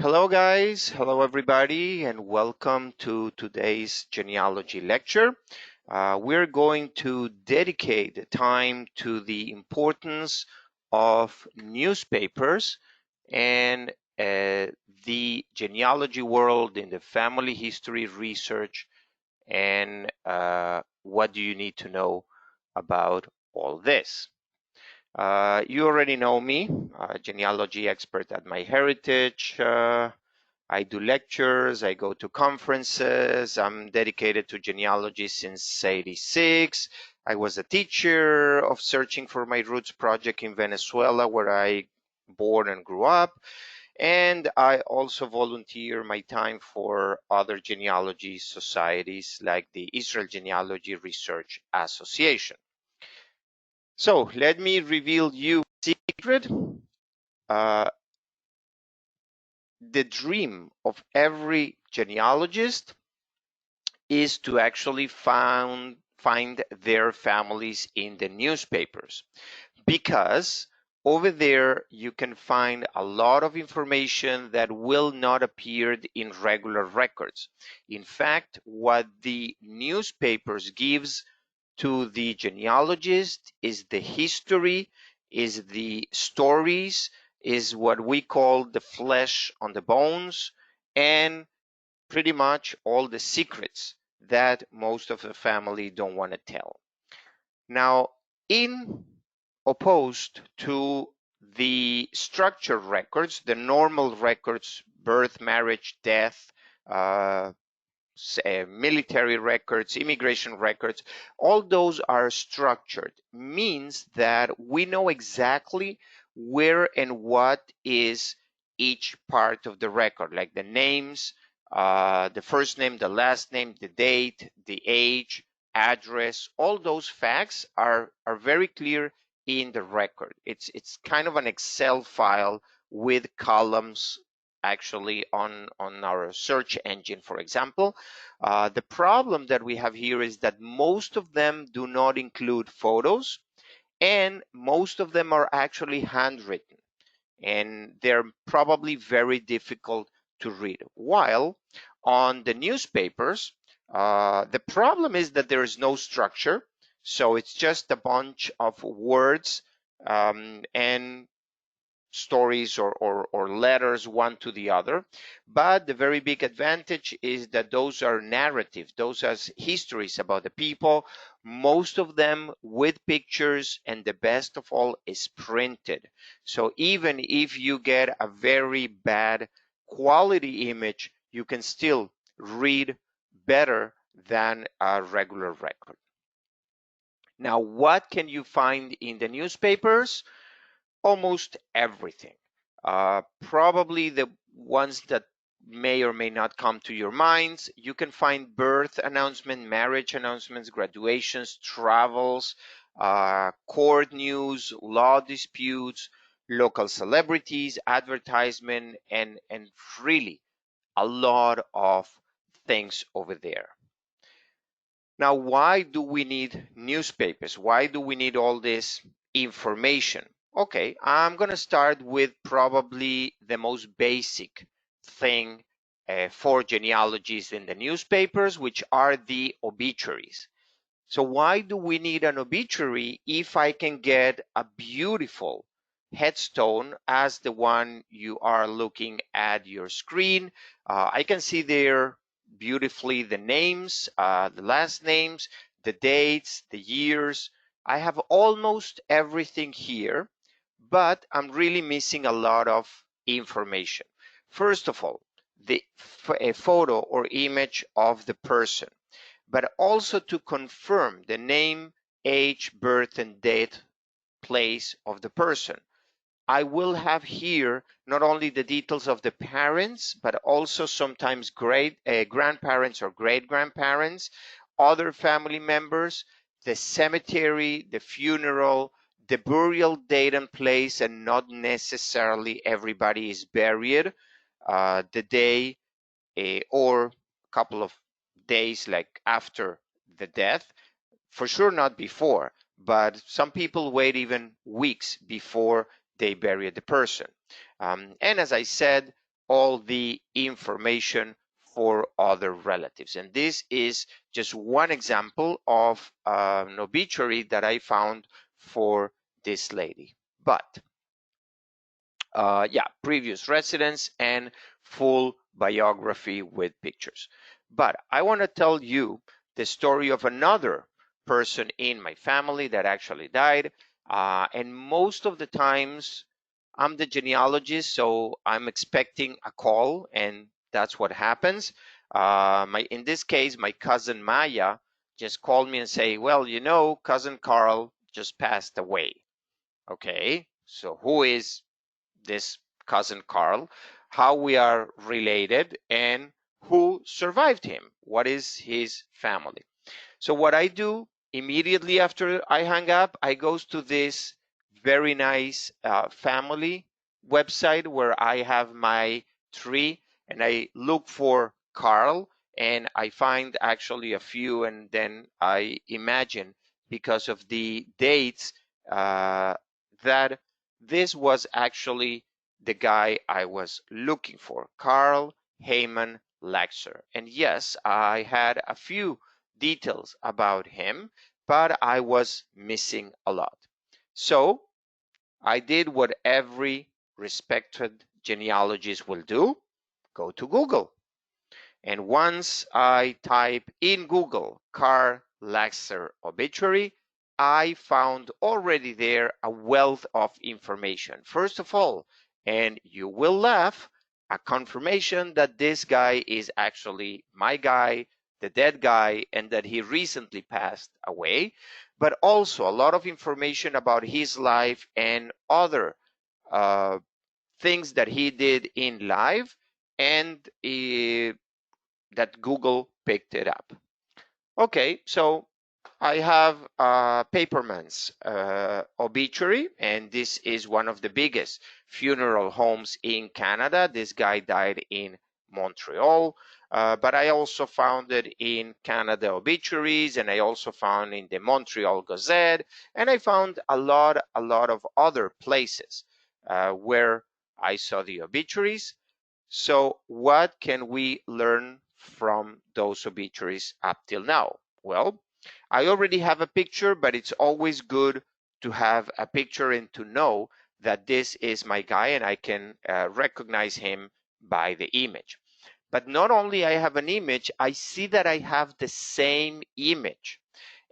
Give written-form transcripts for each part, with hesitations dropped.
Hello guys, hello everybody, and welcome to today's genealogy lecture. We're going to dedicate the time to the importance of newspapers and the genealogy world in the family history research and what do you need to know about all this. You already know me, genealogy expert at MyHeritage. I do lectures, I go to conferences, I'm dedicated to genealogy since '86. I was a teacher of Searching for My Roots project in Venezuela, where I born and grew up. And I also volunteer my time for other genealogy societies like the Israel Genealogy Research Association. So let me reveal you a secret. Uh, the dream of every genealogist is to actually find their families in the newspapers, because over there you can find a lot of information that will not appear in regular records. In fact, what the newspapers gives to the genealogist is the history, is the stories, is what we call the flesh on the bones, and pretty much all the secrets that most of the family don't want to tell. Now, in opposed to the structured records, the normal records, birth, marriage, death, uh, military records, immigration records, all those are structured, means that we know exactly where and what is each part of the record, like the names, the first name, the last name, the date, the age, address, all those facts are very clear in the record. It's kind of an Excel file with columns actually on our search engine, for example. The problem that we have here is that most of them do not include photos, and most of them are actually handwritten, and they're probably very difficult to read. While on the newspapers, the problem is that there is no structure, so it's just a bunch of words and stories or letters one to the other. But the very big advantage is that those are narrative, those are histories about the people, most of them with pictures, and the best of all is printed. So even if you get a very bad quality image, you can still read better than a regular record. Now, what can you find in the newspapers? Almost everything. Probably the ones that may or may not come to your minds. You can find birth announcement, marriage announcements, graduations, travels, court news, law disputes, local celebrities, advertisement, and really a lot of things over there. Now, why do we need newspapers? Why do we need all this information? Okay, I'm going to start with probably the most basic thing for genealogies in the newspapers, which are the obituaries. So why do we need an obituary if I can get a beautiful headstone as the one you are looking at your screen? I can see there beautifully the names, the last names, the dates, the years. I have almost everything here, but I'm really missing a lot of information. First of all, a photo or image of the person, but also to confirm the name, age, birth, and date, place of the person. I will have here not only the details of the parents, but also sometimes grandparents or great-grandparents, other family members, the cemetery, the funeral, the burial date and place, and not necessarily everybody is buried the day or a couple of days like after the death, for sure not before, but some people wait even weeks before they bury the person. And as I said, all the information for other relatives. And this is just one example of an obituary that I found for this lady. But yeah, previous residence and full biography with pictures. But I want to tell you the story of another person in my family that actually died. And most of the times I'm the genealogist, so I'm expecting a call, and that's what happens. In this case, my cousin Maya just called me and say, well, you know, cousin Carl just passed away. Okay, so who is this cousin Carl, how we are related, and who survived him. What is his family? So what I do immediately after I hang up, I goes to this very nice family website where I have my tree, and I look for Carl, and I find actually a few, and then I imagine, because of the dates, that this was actually the guy I was looking for, Carl Heyman Laxer. And yes, I had a few details about him, but I was missing a lot. So I did what every respected genealogist will do: go to Google. And once I type in Google Carl Laxer obituary, I found already there a wealth of information. First of all, and you will laugh, a confirmation that this guy is actually my guy, the dead guy, and that he recently passed away, but also a lot of information about his life and other uh, things that he did in life, and that Google picked it up. Okay, so I have Paperman's obituary, and this is one of the biggest funeral homes in Canada. This guy died in Montreal, but I also found it in Canada Obituaries, and I also found in the Montreal Gazette, and I found a lot of other places where I saw the obituaries. So what can we learn from those obituaries up till now? Well, I already have a picture, but it's always good to have a picture and to know that this is my guy, and I can recognize him by the image. But not only I have an image, I see that I have the same image.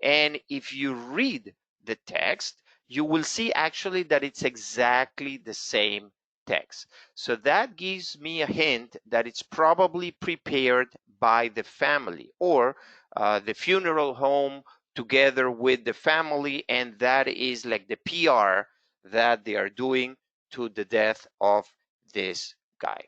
And if you read the text, you will see actually that it's exactly the same text. So that gives me a hint that it's probably prepared by the family, or the funeral home together with the family, and that is like the PR that they are doing to the death of this guy.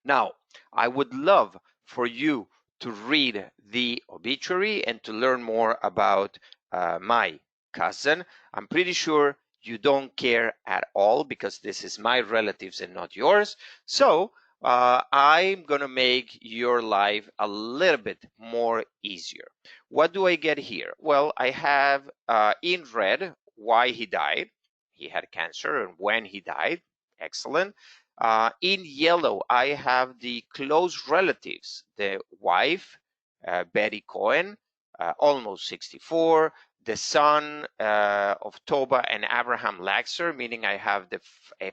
Now, I would love for you to read the obituary and to learn more about my cousin. I'm pretty sure you don't care at all, because this is my relatives and not yours. So I'm going to make your life a little bit more easier. What do I get here? Well, I have in red why he died. He had cancer and when he died. Excellent. In yellow, I have the close relatives, the wife, Betty Cohen, almost 64, the son of Toba and Abraham Laxer, meaning I have the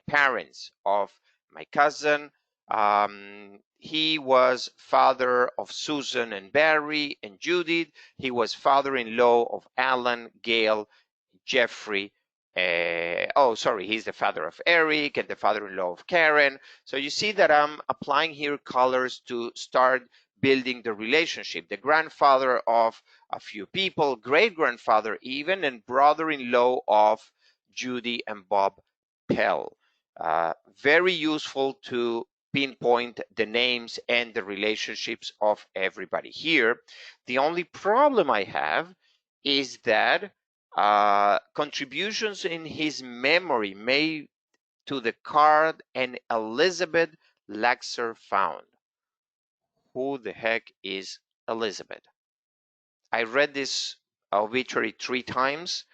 parents of my cousin. He was father of Susan and Barry and Judith. He was father-in-law of Alan, Gail, Jeffrey. He's the father of Eric and the father-in-law of Karen. So you see that I'm applying here colors to start building the relationship. The grandfather of a few people, great-grandfather even, and brother-in-law of Judy and Bob Pell. Very useful to pinpoint the names and the relationships of everybody here. The only problem I have is that contributions in his memory made to the card and Elizabeth Laxer found. Who the heck is Elizabeth? I read this obituary 3 times.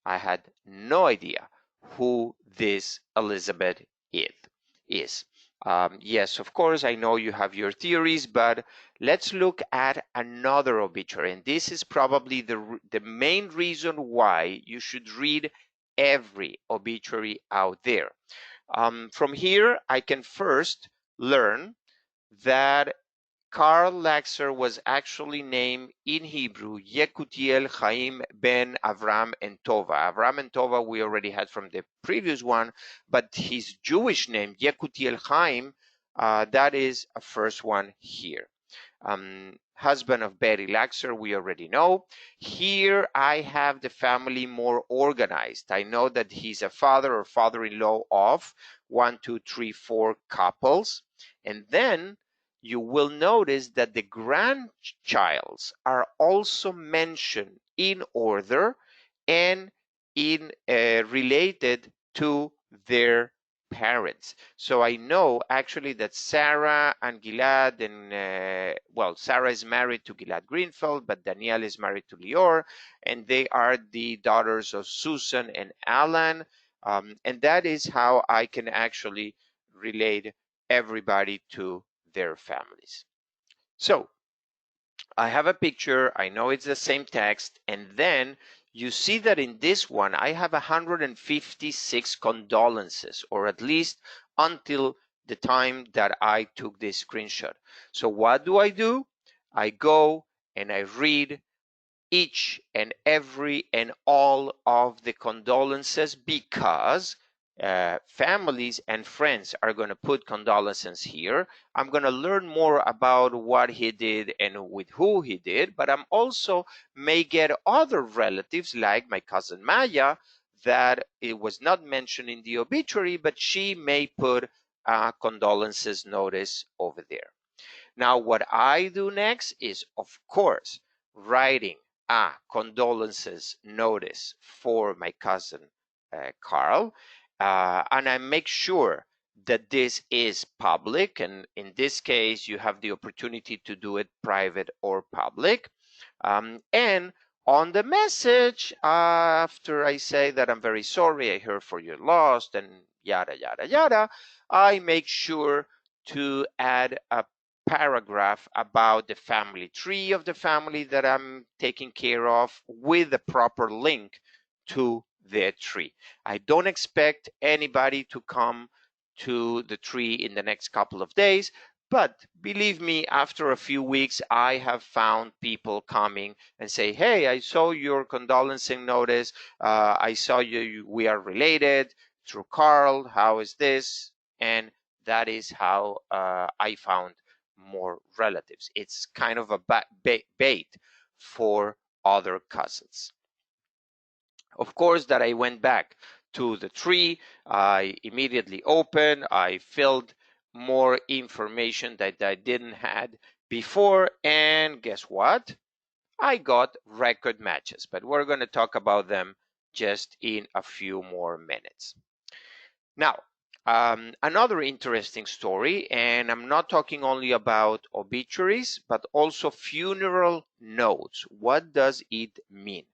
I had no idea who this Elizabeth is. is. Yes, of course, I know you have your theories, but let's look at another obituary. And this is probably the main reason why you should read every obituary out there. From here, I can first learn that Karl Laxer was actually named in Hebrew Yekutiel Chaim ben Avram and Tova. Avram and Tova we already had from the previous one, but his Jewish name, Yekutiel Chaim, that is a first one here. Husband of Betty Laxer, we already know. Here I have the family more organized. I know that he's a father or father-in-law of 1, 2, 3, 4 couples. And then you will notice that the grandchilds are also mentioned in order and in related to their parents. So I know actually that Sarah and Gilad, and well, Sarah is married to Gilad Greenfeld, but Danielle is married to Lior, and they are the daughters of Susan and Alan. And that is how I can actually relate everybody to their families. So I have a picture, I know it's the same text, and then you see that in this one I have 156 condolences, or at least until the time that I took this screenshot. So what do? I go and I read each and every and all of the condolences, because families and friends are going to put condolences here. I'm going to learn more about what he did and with who he did, but I'm also may get other relatives like my cousin Maya that it was not mentioned in the obituary, but she may put a condolences notice over there. Now, what I do next is, of course, writing a condolences notice for my cousin Carl, and I make sure that this is public. And in this case, you have the opportunity to do it private or public. And on the message, after I say that I'm very sorry, I heard for your loss, and yada, yada, yada, I make sure to add a paragraph about the family tree of the family that I'm taking care of with the proper link to the tree. I don't expect anybody to come to the tree in the next couple of days, but believe me, after a few weeks, I have found people coming and say, hey, I saw your condolencing notice. I saw we are related through Carl. How is this? And that is how I found more relatives. It's kind of a bait for other cousins. Of course, that I went back to the tree. I immediately opened. I filled more information that I didn't had before, and guess what? I got record matches, but we're going to talk about them just in a few more minutes. Now, another interesting story, and I'm not talking only about obituaries, but also funeral notes. What does it mean?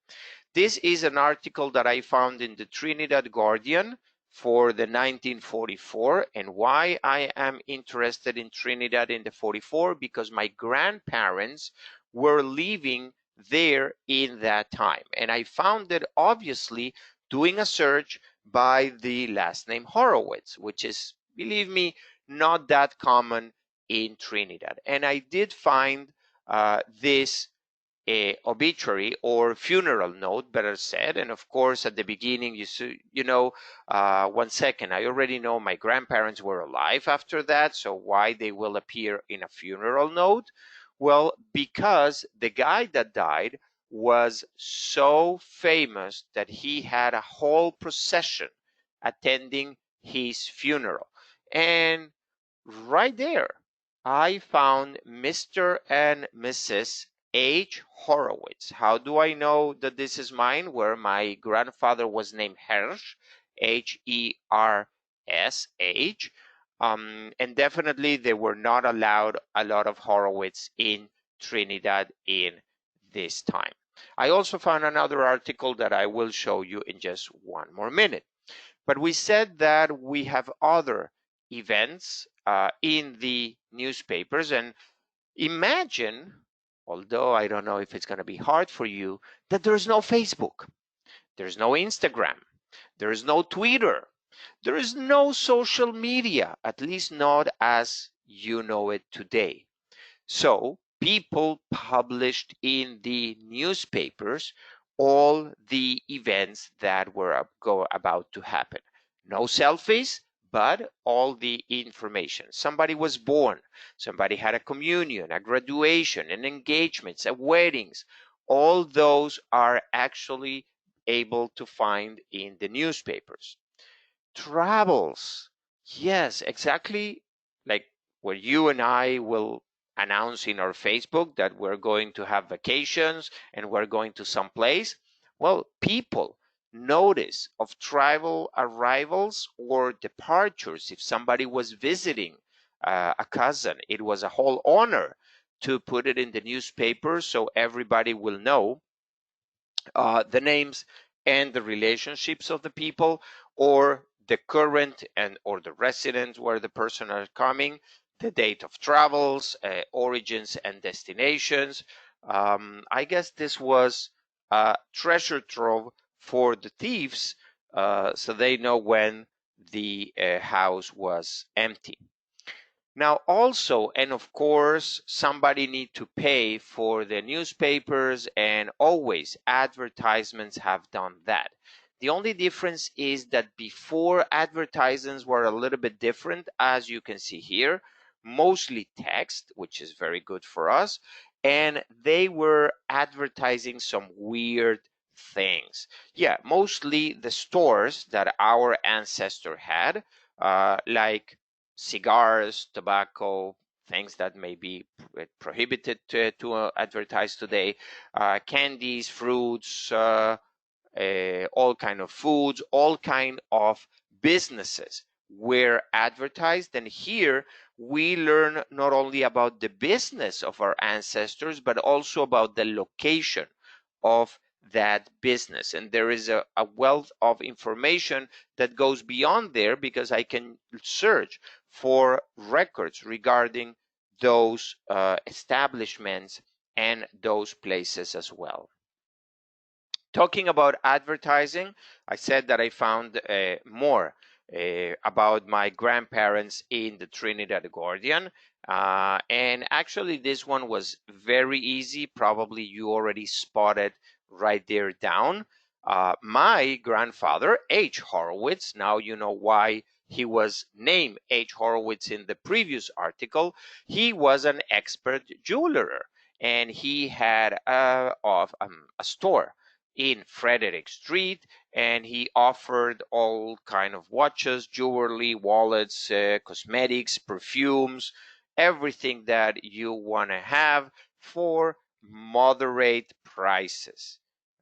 This is an article that I found in the Trinidad Guardian for the 1944. And why I am interested in Trinidad in the 44? Because my grandparents were living there in that time. And I found it obviously doing a search by the last name Horowitz, which is, believe me, not that common in Trinidad. And I did find this obituary or funeral note, better said. And of course, at the beginning, you know, 1 second, I already know my grandparents were alive after that. So why they will appear in a funeral note? Well, because the guy that died was so famous that he had a whole procession attending his funeral. And right there, I found Mr. and Mrs. H. Horowitz. How do I know that this is mine? Where my grandfather was named Hersh, H-E-R-S-H. And definitely they were not allowed a lot of Horowitz in Trinidad in this time. I also found another article that I will show you in just one more minute. But we said that we have other events in the newspapers. And imagine, although I don't know if it's going to be hard for you, that there's no Facebook, there's no Instagram, there's no Twitter, there is no social media, at least not as you know it today. So people published in the newspapers all the events that were about to happen. No selfies, but all the information. Somebody was born, somebody had a communion, a graduation, an engagement, a weddings. All those are actually able to find in the newspapers. Travels. Yes, exactly like where you and I will announce in our Facebook that we're going to have vacations and we're going to some place. Well, people notice of travel arrivals or departures. If somebody was visiting a cousin, it was a whole honor to put it in the newspaper so everybody will know the names and the relationships of the people, or the current and or the residence where the person are coming, the date of travels, origins and destinations. I guess this was a treasure trove for the thieves, so they know when the house was empty. Now also, and of course, somebody need to pay for the newspapers, and always advertisements have done that. The only difference is that before, advertisements were a little bit different, as you can see here, mostly text, which is very good for us, and they were advertising some weird things. Yeah, mostly the stores that our ancestor had, like cigars, tobacco, things that may be prohibited to advertise today, candies, fruits, all kind of foods, all kind of businesses were advertised. And here we learn not only about the business of our ancestors, but also about the location of that business. And there is a wealth of information that goes beyond there, because I can search for records regarding those establishments and those places as well. Talking about advertising, I said that I found more about my grandparents in the Trinidad Guardian. And actually, this one was very easy. Probably you already spotted right there down. My grandfather, H. Horowitz, now you know why he was named H. Horowitz in the previous article. He was an expert jeweler, and he had a store in Frederick Street, and he offered all kind of watches, jewelry, wallets, cosmetics, perfumes, everything that you want to have for moderate prices.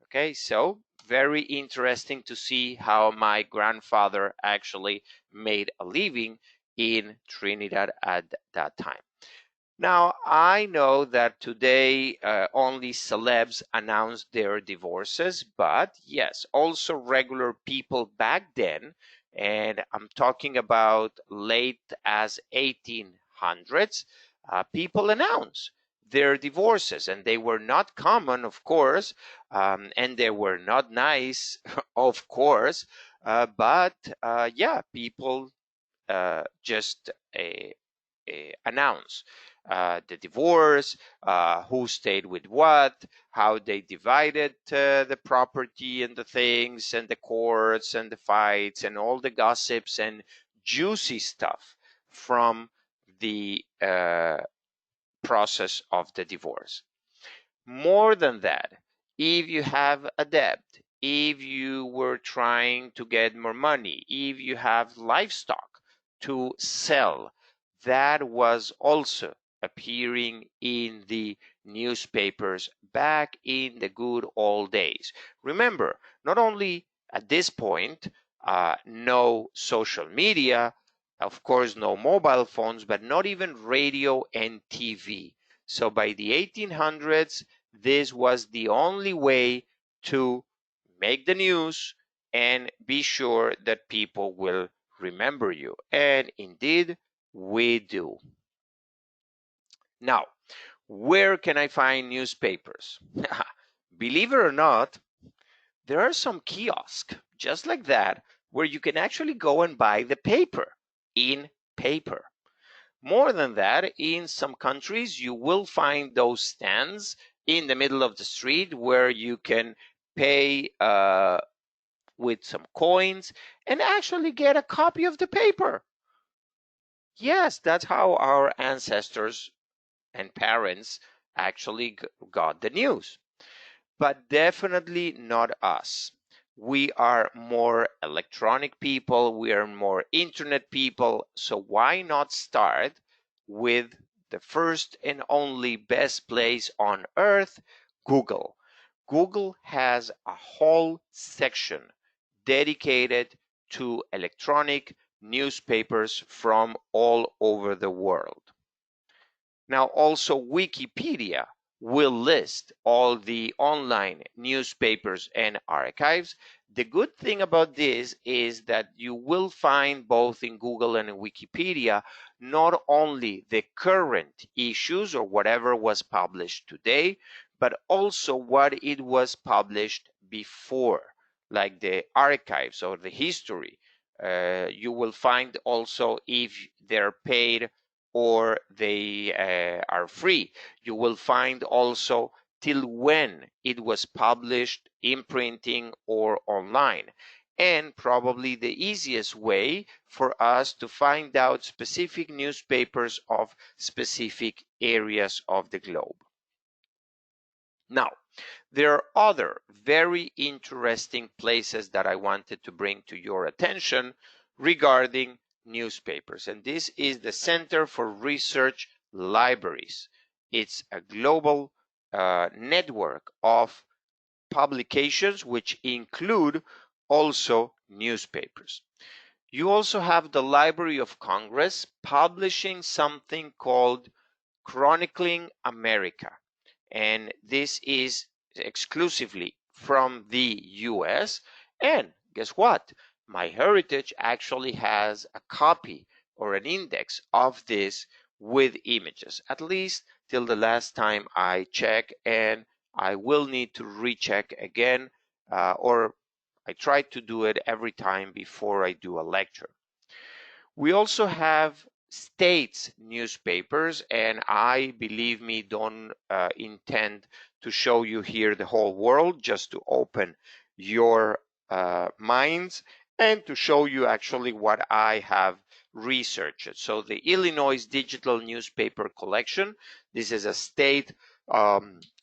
Okay, so very interesting to see how my grandfather actually made a living in Trinidad at that time. Now, I know that today only celebs announce their divorces, but yes, also regular people back then, and I'm talking about late as 1800s, people announce their divorces, and they were not common, of course, and they were not nice, of course, but yeah, people just announce the divorce, who stayed with what, how they divided the property and the things and the courts and the fights and all the gossips and juicy stuff from the process of the divorce. More than that, if you have a debt, if you were trying to get more money, if you have livestock to sell, that was also appearing in the newspapers back in the good old days. Remember, not only at this point, no social media, of course, no mobile phones, but not even radio and TV. So by the 1800s, this was the only way to make the news and be sure that people will remember you. And indeed, we do. Now, where can I find newspapers? Believe it or not, there are some kiosks just like that where you can actually go and buy the paper in paper. More than that, in some countries, you will find those stands in the middle of the street where you can pay with some coins and actually get a copy of the paper. Yes, that's how our ancestors and parents actually got the news. But definitely not us. We are more electronic people, we are more internet people, so why not start with the first and only best place on earth, Google. Google has a whole section dedicated to electronic newspapers from all over the world. Now, also Wikipedia will list all the online newspapers and archives. The good thing about this is that you will find both in Google and in Wikipedia not only the current issues or whatever was published today, but also what it was published before, like the archives or the history. You will find also if they're paid or they are free. You will find also till when it was published in printing or online. And probably the easiest way for us to find out specific newspapers of specific areas of the globe. Now, there are other very interesting places that I wanted to bring to your attention regarding newspapers, and this is the Center for Research Libraries. It's a global network of publications which include also newspapers. You also have the Library of Congress publishing something called Chronicling America, and this is exclusively from the US. And guess what? MyHeritage actually has a copy or an index of this with images, at least till the last time I checked, and I will need to recheck again, or I try to do it every time before I do a lecture. We also have states newspapers, and I, believe me, don't intend to show you here the whole world, just to open your minds and to show you actually what I have researched. So the Illinois Digital Newspaper Collection, this is a state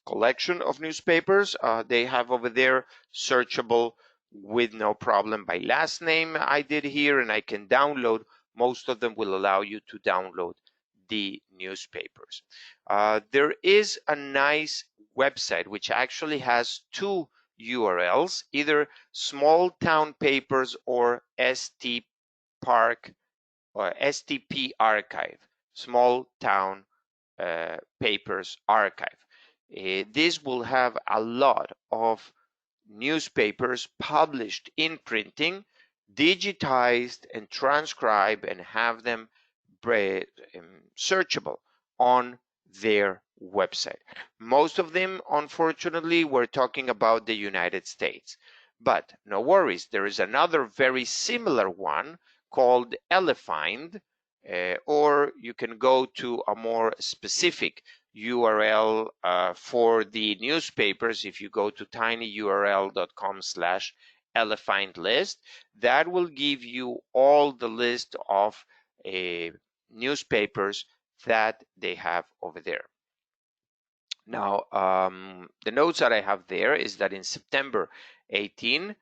collection of newspapers. They have over there searchable with no problem by last name. I did here, and I can download. Most of them will allow you to download the newspapers. There is a nice website which actually has two URLs, either Small Town Papers or Park or STP Archive, Small Town Papers Archive. This will have a lot of newspapers published in printing, digitized and transcribed, and have them searchable on their website. Most of them, unfortunately, we're talking about the United States. But no worries, there is another very similar one called Elefind, or you can go to a more specific URL for the newspapers. If you go to tinyurl.com/elephant list, that will give you all the list of newspapers that they have over there. Now, the notes that I have there is that in September 18,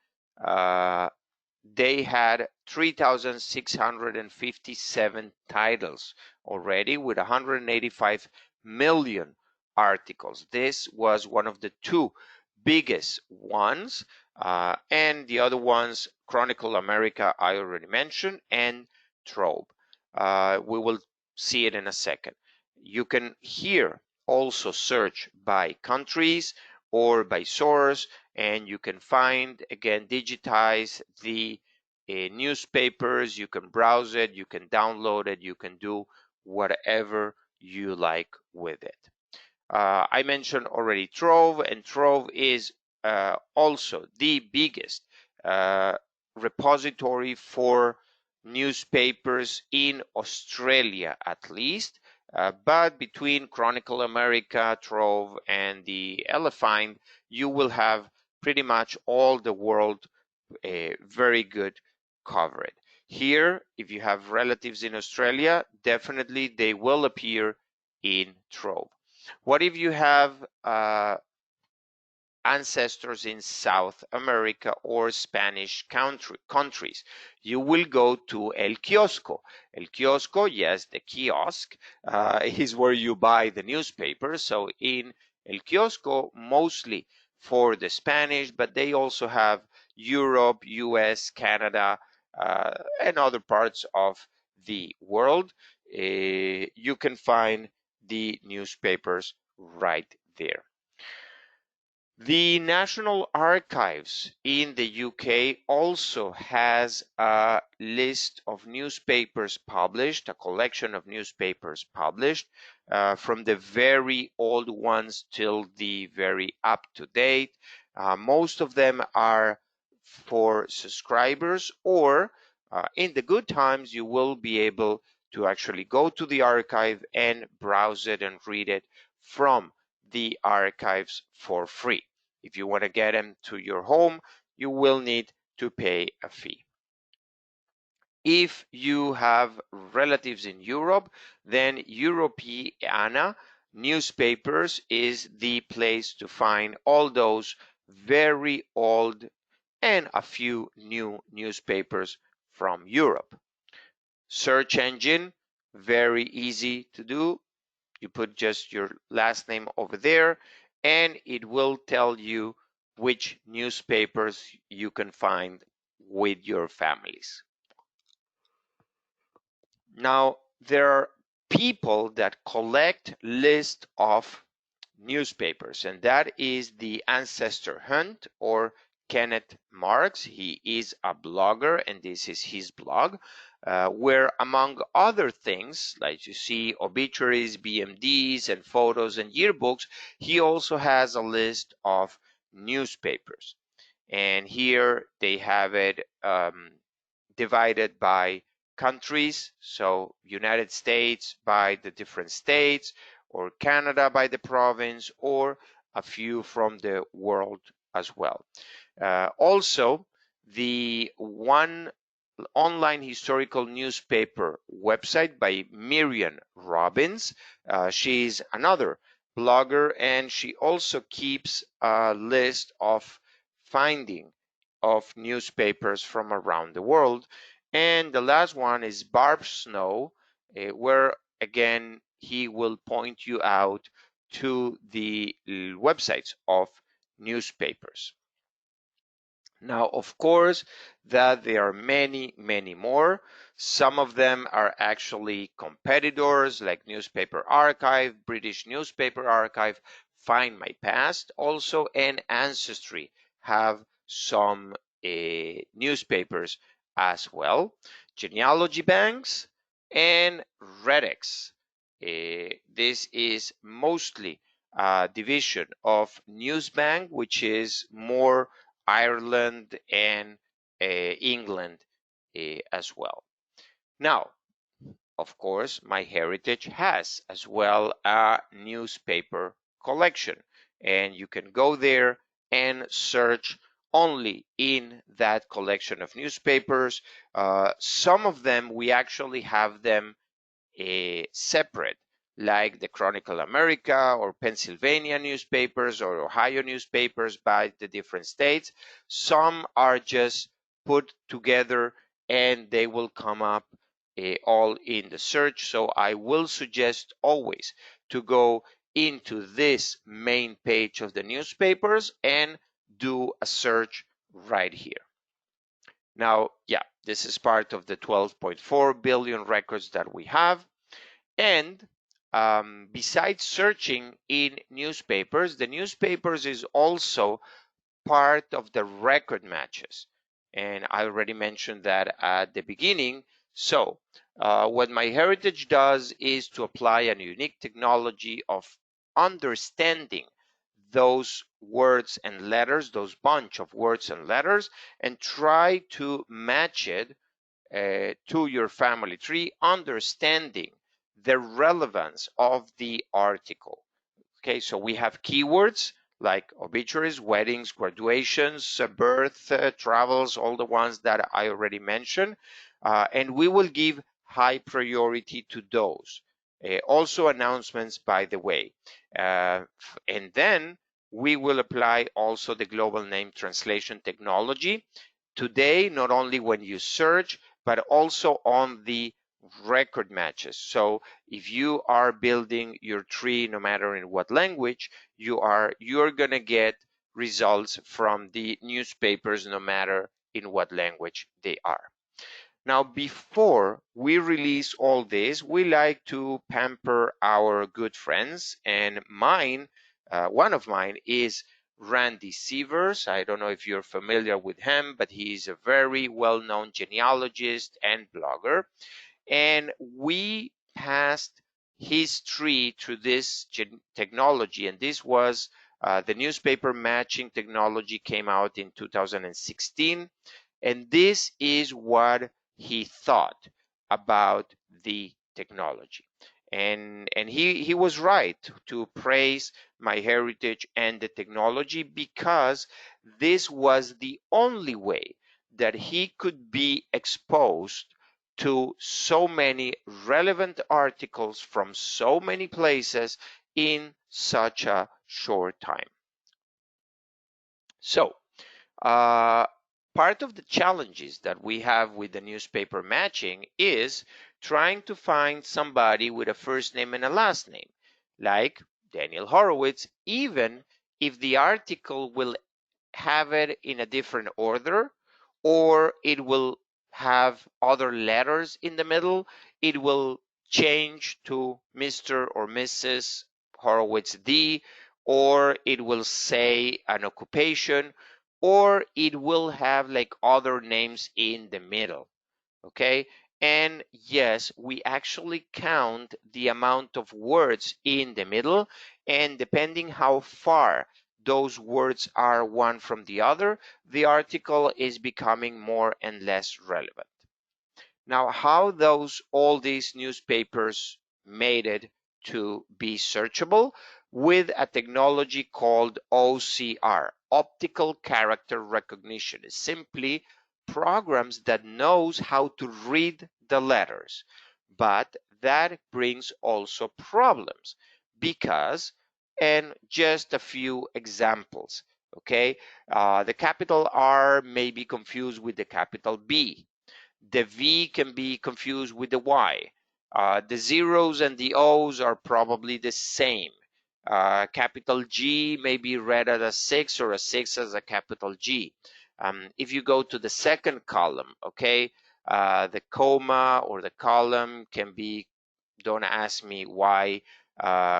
they had 3,657 titles already with 185 million articles. This was one of the two biggest ones, and the other ones, Chronicle America, I already mentioned, and Trove. We will see it in a second. You can here also search by countries or by source, and you can find, again, digitize the newspapers. You can browse it, you can download it, you can do whatever you like with it. I mentioned already Trove, and Trove is also the biggest repository for newspapers in Australia, at least. But between Chronicle America, Trove, and the Elephant, you will have pretty much all the world very good covered. Here, if you have relatives in Australia, definitely they will appear in Trove. What if you have ancestors in South America or Spanish countries? You will go to El Kiosco. El Kiosco, yes, the kiosk, is where you buy the newspaper. So in El Kiosco, mostly for the Spanish, but they also have Europe, US, Canada, and other parts of the world. You can find the newspapers right there. The National Archives in the UK also has a list of newspapers published, a collection of newspapers published, from the very old ones till the very up to date. Most of them are for subscribers, or in the good times, you will be able to actually go to the archive and browse it and read it from the archives for free. If you want to get them to your home, you will need to pay a fee. If you have relatives in Europe, then Europeana newspapers is the place to find all those very old and a few new newspapers from Europe. Search engine, very easy to do. You put just your last name over there, and it will tell you which newspapers you can find with your families. Now, there are people that collect lists of newspapers, and that is the Ancestor Hunt, or Kenneth Marks. He is a blogger, and this is his blog, where among other things, like you see obituaries, BMDs, and photos and yearbooks, he also has a list of newspapers. And here they have it divided by countries, so United States by the different states, or Canada by the province, or a few from the world as well. Also, the one online historical newspaper website by Miriam Robbins. She's another blogger, and she also keeps a list of finding of newspapers from around the world. And the last one is Barb Snow, where again he will point you out to the websites of newspapers. Now, of course, that there are many, many more. Some of them are actually competitors, like Newspaper Archive, British Newspaper Archive, Find My Past also, and Ancestry have some newspapers as well. Genealogy banks and Redex. This is mostly a division of Newsbank, which is more Ireland and England as well. Now, of course, MyHeritage has as well a newspaper collection, and you can go there and search only in that collection of newspapers. Some of them, we actually have them separate, like the Chronicle America or Pennsylvania newspapers or Ohio newspapers by the different states. Some are just put together and they will come up all in the search. So I will suggest always to go into this main page of the newspapers and do a search right here. Now, yeah, this is part of the 12.4 billion records that we have. And besides searching in newspapers, the newspapers is also part of the record matches. and I already mentioned that at the beginning. So what MyHeritage does is to apply a unique technology of understanding those words and letters, those bunch of words and letters, and try to match it to your family tree, understanding the relevance of the article. Okay, so we have keywords like obituaries, weddings, graduations, birth, travels, all the ones that I already mentioned, and we will give high priority to those. Also announcements, by the way. And then we will apply also the global name translation technology. Today, not only when you search, but also on the record matches. So if you are building your tree, no matter in what language, you're gonna get results from the newspapers, no matter in what language they are. Now, before we release all this, we like to pamper our good friends, and one of mine is Randy Severs. I don't know if you're familiar with him, but he's a very well-known genealogist and blogger. And we passed his tree through this technology, and this was the newspaper matching technology came out in 2016, and this is what he thought about the technology. And he was right to praise MyHeritage and the technology, because this was the only way that he could be exposed to so many relevant articles from so many places in such a short time. So part of the challenges that we have with the newspaper matching is trying to find somebody with a first name and a last name, like Daniel Horowitz, even if the article will have it in a different order, or it will have other letters in the middle. It will change to Mr. or Mrs. Horowitz D, or it will say an occupation, or it will have like other names in the middle. Okay, and yes, we actually count the amount of words in the middle, and depending how far those words are one from the other, the article is becoming more and less relevant. Now, how all these newspapers made it to be searchable? With a technology called OCR, optical character recognition. It's simply programs that knows how to read the letters, but that brings also problems, because, and just a few examples, okay, the capital R may be confused with the capital B. The V can be confused with the Y. The zeros and the O's are probably the same. Capital G may be read as a 6, or a 6 as a capital G. If you go to the second column, okay, the comma or the column can be, don't ask me why,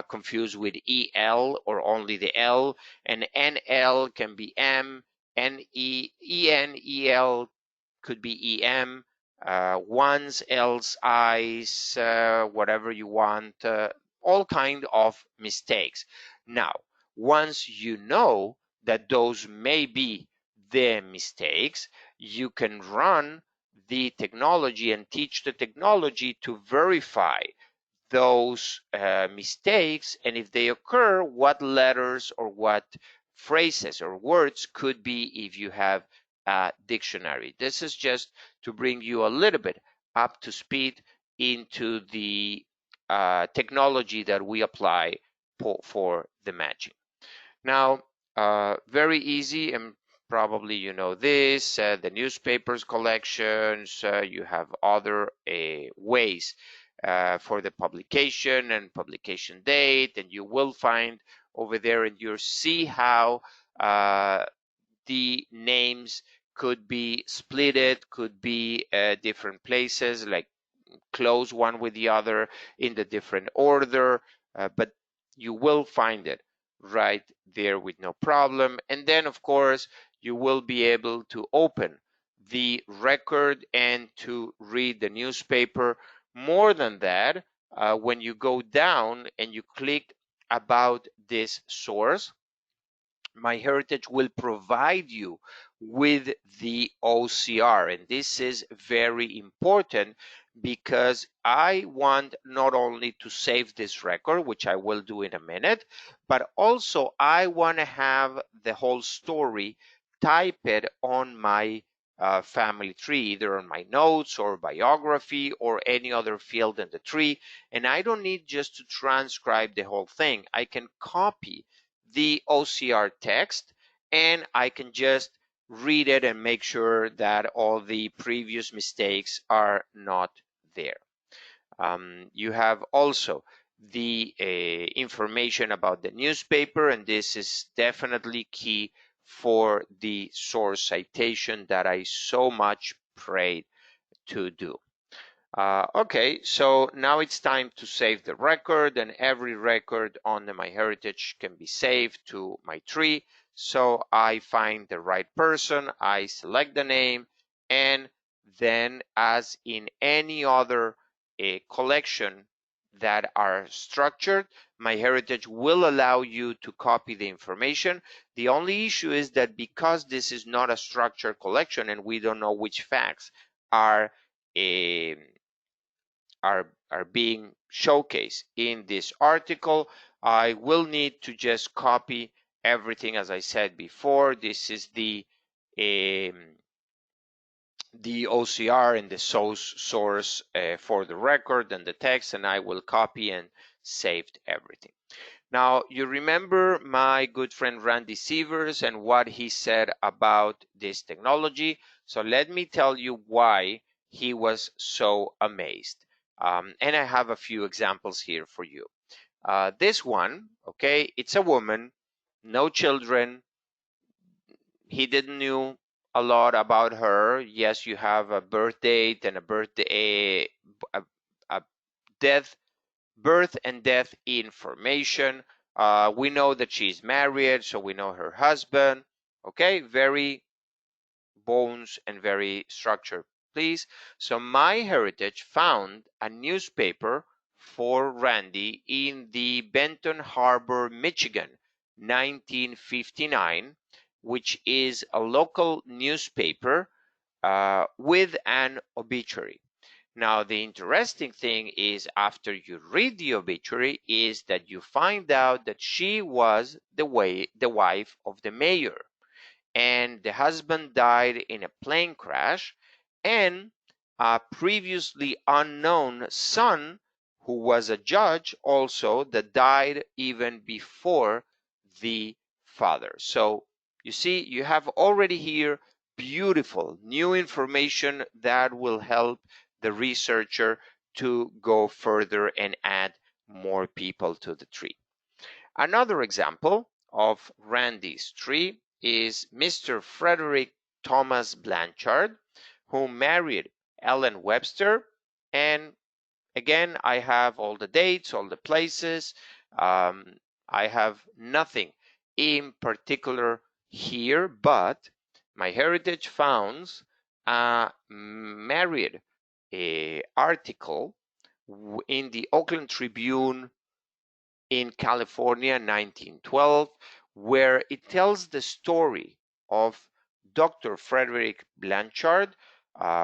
confused with EL or only the L, and NL can be M, EL could be EM, ones, else, I's, whatever you want, all kind of mistakes. Now, once you know that those may be the mistakes, you can run the technology and teach the technology to verify those mistakes, and if they occur, what letters or what phrases or words could be if you have a dictionary. This is just to bring you a little bit up to speed into the technology that we apply for the matching. Now, very easy, and probably you know this, the newspapers collections, you have other ways for the publication and publication date, and you will find over there, and you'll see how the names could be splitted, could be different places, like close one with the other in the different order, but you will find it right there with no problem. And then, of course, you will be able to open the record and to read the newspaper. More than that, when you go down and you click about this source, MyHeritage will provide you with the OCR. And this is very important because I want not only to save this record, which I will do in a minute, but also I want to have the whole story typed on my family tree, either on my notes or biography or any other field in the tree. And I don't need just to transcribe the whole thing. I can copy the OCR text and I can just read it and make sure that all the previous mistakes are not there. You have also the information about the newspaper, and this is definitely key for the source citation that I so much prayed to do. Okay, so now it's time to save the record, and every record on the MyHeritage can be saved to my tree. So I find the right person, I select the name, and then as in any other collection that are structured, MyHeritage will allow you to copy the information. The only issue is that because this is not a structured collection and we don't know which facts are are being showcased in this article, I will need to just copy everything as I said before. This is the OCR and the source for the record and the text, and I will copy and saved everything. Now, you remember my good friend Randy Sievers and what he said about this technology. So let me tell you why he was so amazed. And I have a few examples here for you. This one, okay, it's a woman, no children. He didn't knew a lot about her. Yes, you have a birth date and a birth and death information. We know that she's married, so we know her husband. Okay, very bones and very structured, please. So MyHeritage found a newspaper for Randy in the Benton Harbor, Michigan, 1959, which is a local newspaper with an obituary. Now, the interesting thing is after you read the obituary is that you find out that she was the wife of the mayor, and the husband died in a plane crash, and a previously unknown son who was a judge also that died even before the father. So you see, you have already here beautiful new information that will help the researcher to go further and add more people to the tree. Another example of Randy's tree is Mr. Frederick Thomas Blanchard, who married Ellen Webster. And again, I have all the dates, all the places. I have nothing in particular here, but MyHeritage found a married article in the Oakland Tribune in California, 1912, where it tells the story of Dr. Frederick Blanchard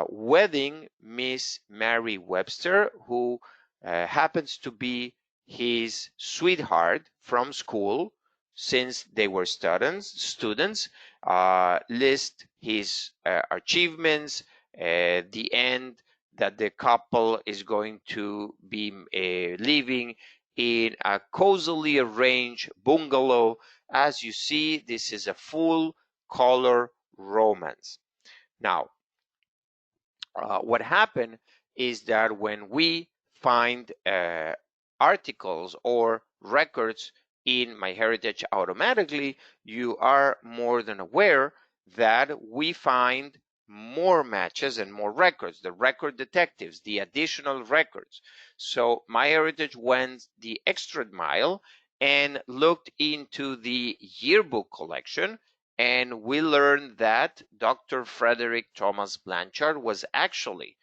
wedding Miss Mary Webster, who happens to be his sweetheart from school since they were students, list his achievements, the end that the couple is going to be living in a cozily arranged bungalow. As you see, this is a full color romance. Now, what happened is that when we find articles or records in MyHeritage automatically, you are more than aware that we find more matches and more records, the record detectives, the additional records. So MyHeritage went the extra mile and looked into the yearbook collection And we learned that Dr. Frederick Thomas Blanchard was actually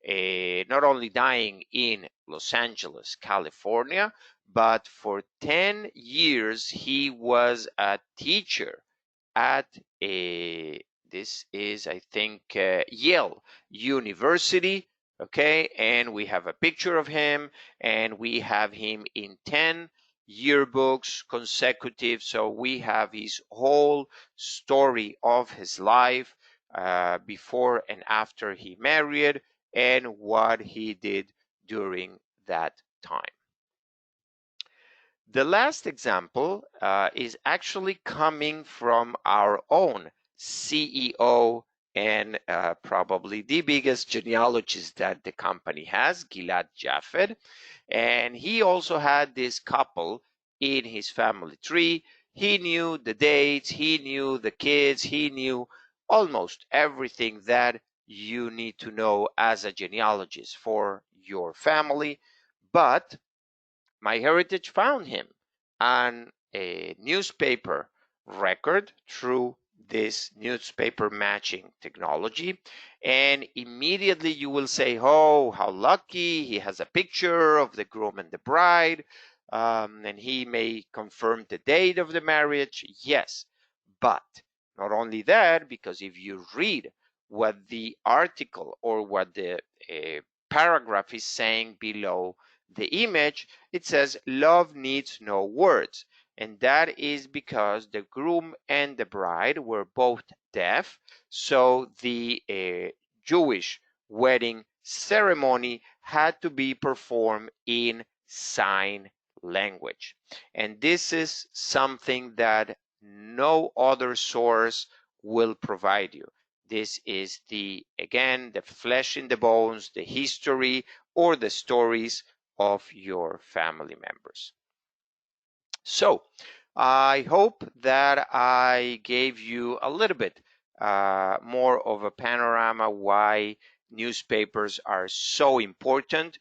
not only dying in Los Angeles, California, but for 10 years he was a teacher at this is, I think, Yale University. Okay, and we have a picture of him, and we have him in 10 yearbooks consecutive. So we have his whole story of his life before and after he married and what he did during that time. The last example is actually coming from our own CEO and probably the biggest genealogist that the company has, Gilad Jaffed. And he also had this couple in his family tree. He knew the dates, he knew the kids, he knew almost everything that you need to know as a genealogist for your family. But MyHeritage found him on a newspaper record through this newspaper matching technology. And immediately you will say, oh, how lucky, he has a picture of the groom and the bride, and he may confirm the date of the marriage. Yes, but not only that, because if you read what the article or what the paragraph is saying below the image, it says love needs no words. And that is because the groom and the bride were both deaf. So the Jewish wedding ceremony had to be performed in sign language. And this is something that no other source will provide you. This is again, the flesh in the bones, the history or the stories of your family members. So I hope that I gave you a little bit more of a panorama why newspapers are so important.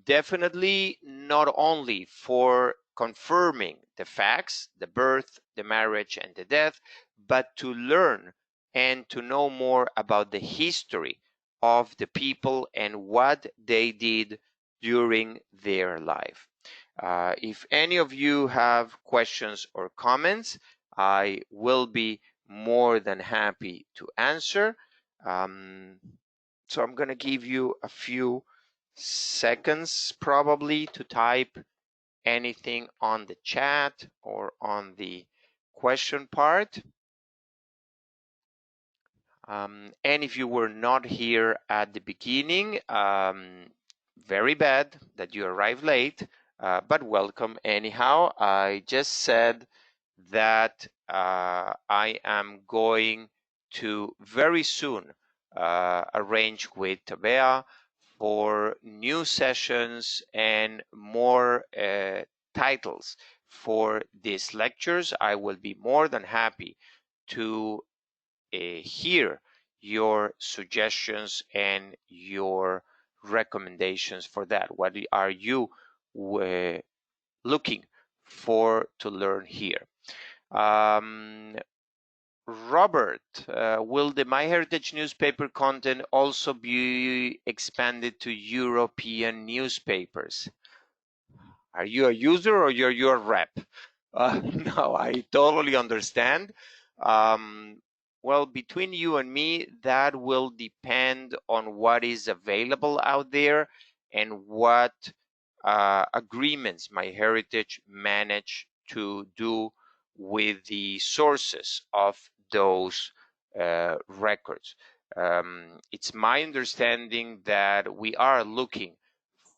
Definitely not only for confirming the facts, the birth, the marriage, and the death, but to learn and to know more about the history of the people and what they did during their life. If any of you have questions or comments, I will be more than happy to answer. So I'm going to give you a few seconds probably to type anything on the chat or on the question part. And if you were not here at the beginning, very bad that you arrived late, but welcome anyhow. I just said that I am going to very soon arrange with Tabea for new sessions and more titles for these lectures. I will be more than happy to hear your suggestions and your recommendations for that. What are you looking for to learn here? Robert, will the MyHeritage newspaper content also be expanded to European newspapers? Are you a user or you're a rep? No, I totally understand. Well, between you and me, that will depend on what is available out there and what agreements MyHeritage manage to do with the sources of those records. It's my understanding that we are looking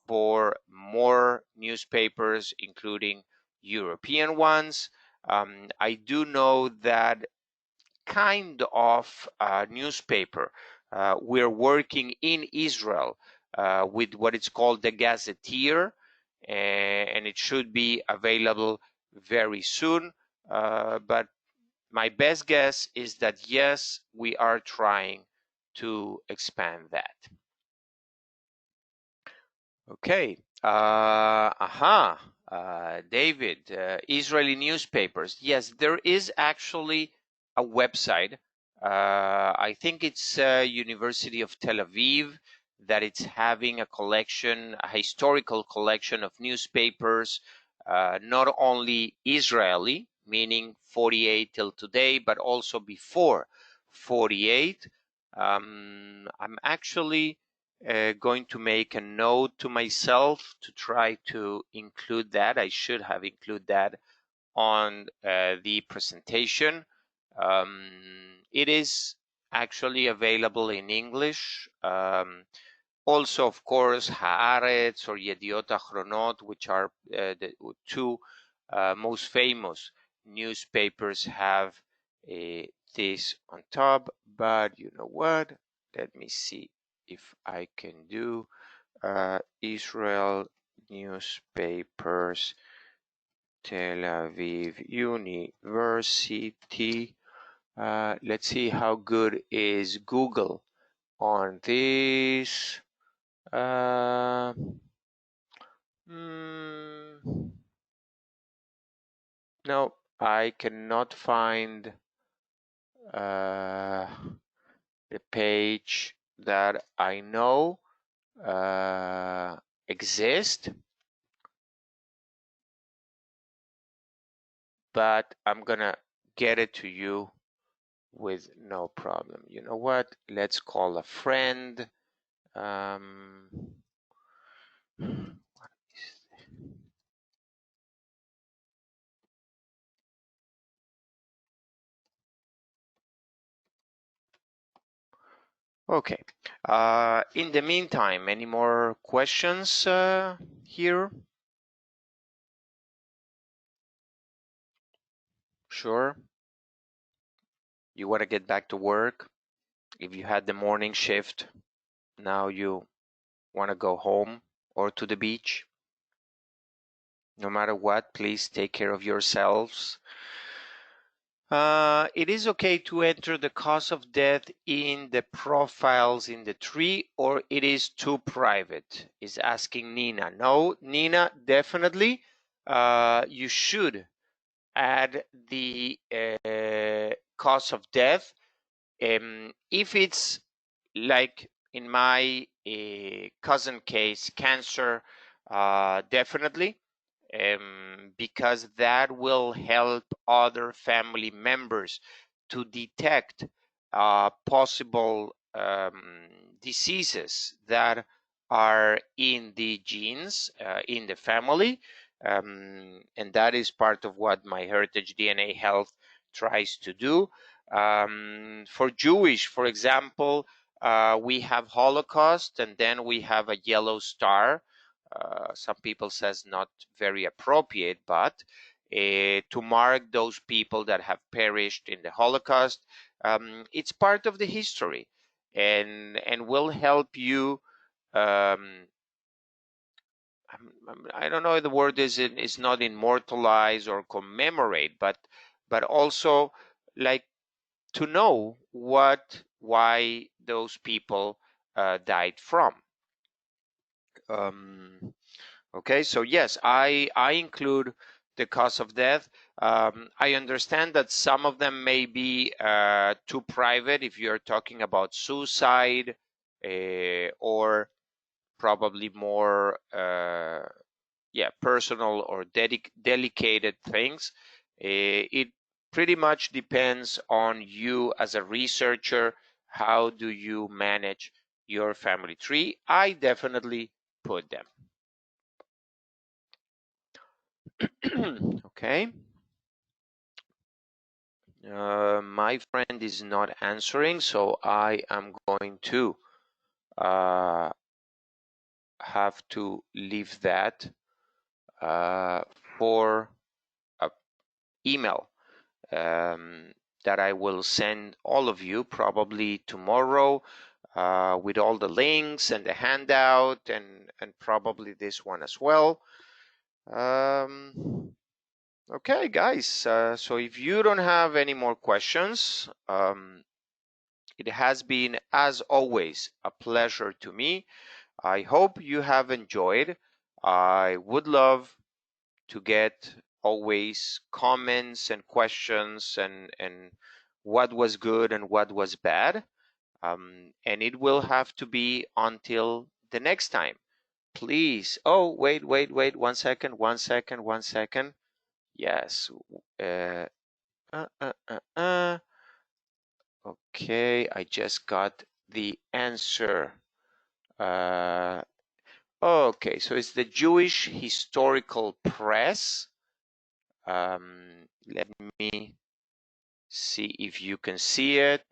for more newspapers, including European ones. I do know that kind of newspaper we're working in Israel with what is called the Gazetteer, and it should be available very soon. But my best guess is that yes, we are trying to expand that. Okay. David, Israeli newspapers. Yes, there is actually a website. I think it's University of Tel Aviv that it's having a collection, a historical collection of newspapers, not only Israeli, meaning 48 till today, but also before 48. I'm actually going to make a note to myself to try to include that. I should have included that on the presentation. It is actually available in English. Also, of course, Haaretz or Yediot Achronot, which are the two most famous newspapers, have this on top. But you know what? Let me see if I can do Israel newspapers, Tel Aviv University. Let's see how good is Google on this. No, I cannot find the page that I know exists, but I'm gonna get it to you with no problem. You know what? Let's call a friend. Okay. In the meantime, any more questions here? Sure. You want to get back to work? If you had the morning shift, now you want to go home or to the beach? No matter what, please take care of yourselves. It is okay to enter the cause of death in the profiles in the tree, or it is too private, is asking Nina. No, Nina, definitely. You should add the cause of death. If it's like in my cousin case, cancer, definitely, because that will help other family members to detect possible diseases that are in the genes in the family. And that is part of what MyHeritage DNA Health tries to do. For Jewish, for example, we have Holocaust, and then we have a yellow star. Some people says not very appropriate, but to mark those people that have perished in the Holocaust, it's part of the history, and will help you. I don't know if the word is not immortalize or commemorate, but also like to know why those people died from. Okay, so yes, I include the cause of death. I understand that some of them may be too private if you're talking about suicide or probably more personal or delicate things. It pretty much depends on you as a researcher. How do you manage your family tree? I definitely put them. Okay. My friend is not answering, so I am going to have to leave that for an email that I will send all of you probably tomorrow with all the links and the handout and probably this one as well. Okay, guys, so if you don't have any more questions, it has been, as always, a pleasure to me. I hope you have enjoyed. I would love to get always comments and questions and what was good and what was bad. And it will have to be until the next time. Please. Oh, wait. 1 second. Yes. Uh, okay, I just got the answer. Okay, so it's the Jewish Historical Press. Let me see if you can see it.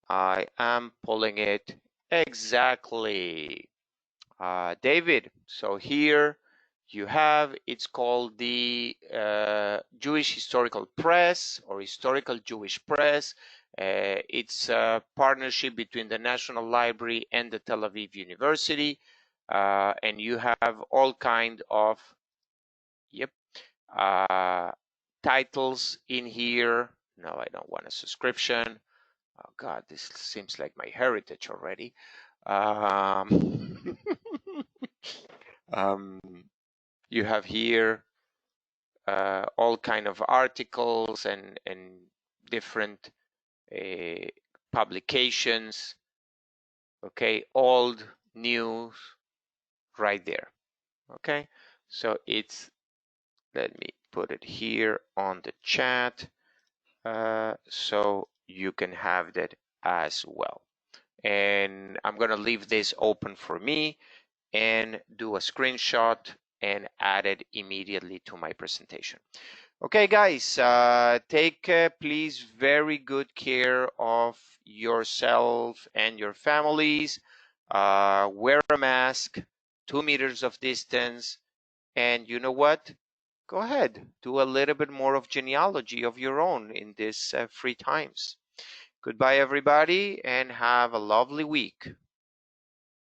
I am pulling it exactly. David, so here you have, it's called the Jewish Historical Press or Historical Jewish Press. It's a partnership between the National Library and the Tel Aviv University. And you have all kind of, yep, titles in here. No, I don't want a subscription. Oh God, this seems like MyHeritage already. Um, you have here all kind of articles and different publications. Okay, old, news, right there. Okay, so it's, let me put it here on the chat so you can have that as well. And I'm gonna leave this open for me and do a screenshot and add it immediately to my presentation. Okay, guys, take please very good care of yourself and your families. Wear a mask, 2 meters of distance, and you know what? Go ahead, do a little bit more of genealogy of your own in these free times. Goodbye, everybody, and have a lovely week.